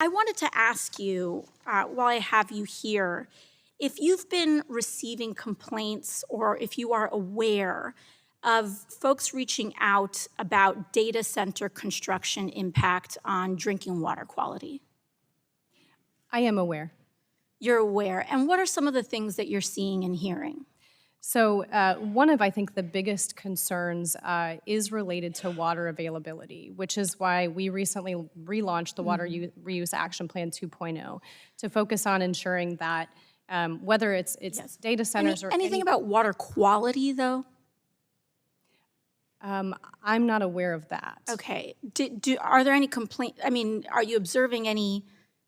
I wanted to ask you, while I have you here, if you've been receiving complaints or if you are aware of folks reaching out about data center construction impact on drinking water quality. I am aware. You're aware. And what are some of the things that you're seeing and hearing? So one of, I think, the biggest concerns is related to water availability, which is why we recently relaunched the Water Reuse Action Plan 2.0 to focus on ensuring that whether it's data centers or anything about water quality, though? I'm not aware of that. Okay. Are there any complaints? I mean, are you observing any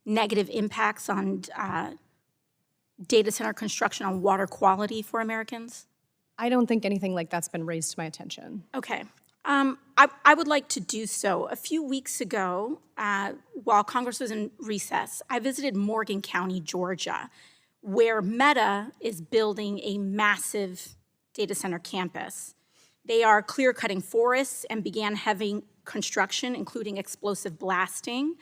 negative impacts on data center construction on water quality for Americans? I don't think anything like that's been raised to my attention. Okay. I would like to do so. A few weeks ago, while Congress was in recess, I visited Morgan County, Georgia, where Meta is building a massive data center campus. They are clear-cutting forests and began heavy construction, including explosive blasting.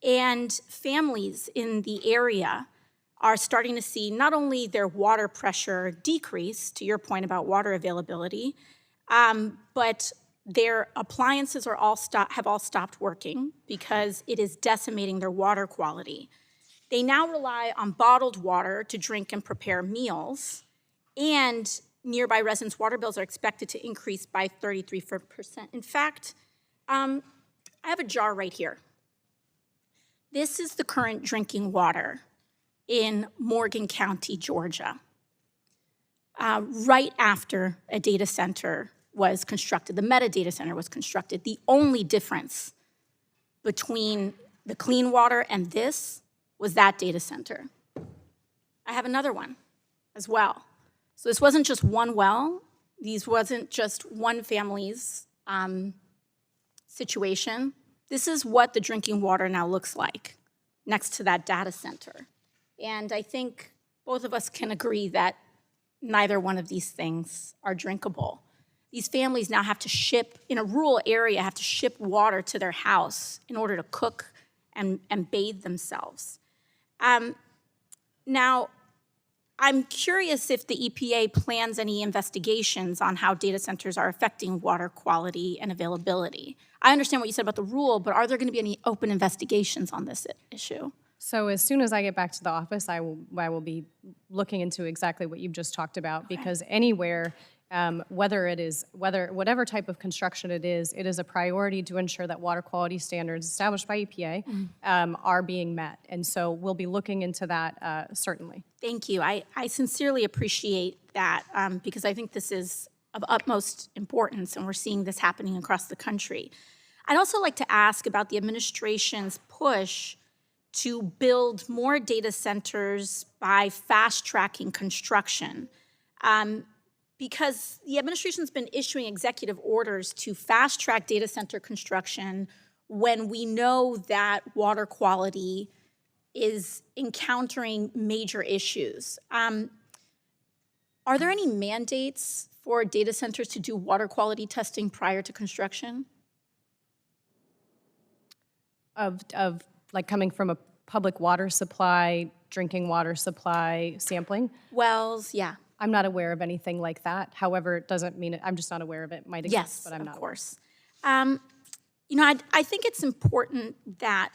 And families in the area are starting to see not only their water pressure decrease, to your point about water availability, but their appliances are have all stopped working because it is decimating their water quality. They now rely on bottled water to drink and prepare meals, and nearby residents' water bills are expected to increase by 33%. In fact, I have a jar right here. This is the current drinking water in Morgan County, Georgia, right after a data center was constructed. The Meta data center was constructed. The only difference between the clean water and this was that data center. I have another one as well. So this wasn't just one well. These wasn't just one family's situation. This is what the drinking water now looks like next to that data center. And I think both of us can agree that neither one of these things are drinkable. These families now have to ship, in a rural area, have to ship water to their house in order to cook and bathe themselves. Now, I'm curious if the EPA plans any investigations on how data centers are affecting water quality and availability. I understand what you said about the rule, but are there going to be any open investigations on this issue? So as soon as I get back to the office, I will be looking into exactly what you've just talked about, because anywhere, whatever type of construction it is a priority to ensure that water quality standards established by EPA are being met. And so we'll be looking into that certainly. Thank you. I sincerely appreciate that because I think this is of utmost importance, and we're seeing this happening across the country. I'd also like to ask about the administration's push to build more data centers by fast-tracking construction. Because the administration's been issuing executive orders to fast-track data center construction when we know that water quality is encountering major issues. Are there any mandates for data centers to do water quality testing prior to construction? Of like coming from a public water supply, drinking water supply sampling? Wells, yeah. I'm not aware of anything like that. However, it doesn't mean I'm just not aware of it. It might exist, but I'm not. Yes, of course. I think it's important that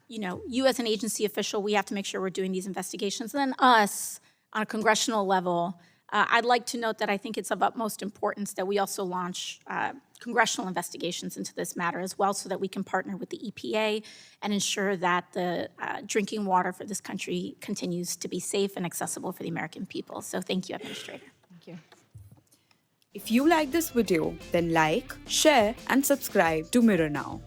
you as an agency official, we have to make sure we're doing these investigations. And then us on a congressional level, I'd like to note that I think it's of utmost importance that we also launch congressional investigations into this matter as well, so that we can partner with the EPA and ensure that the drinking water for this country continues to be safe and accessible for the American people. So thank you, Administrator. Thank you. If you like this video, then like, share, and subscribe to Mirror Now.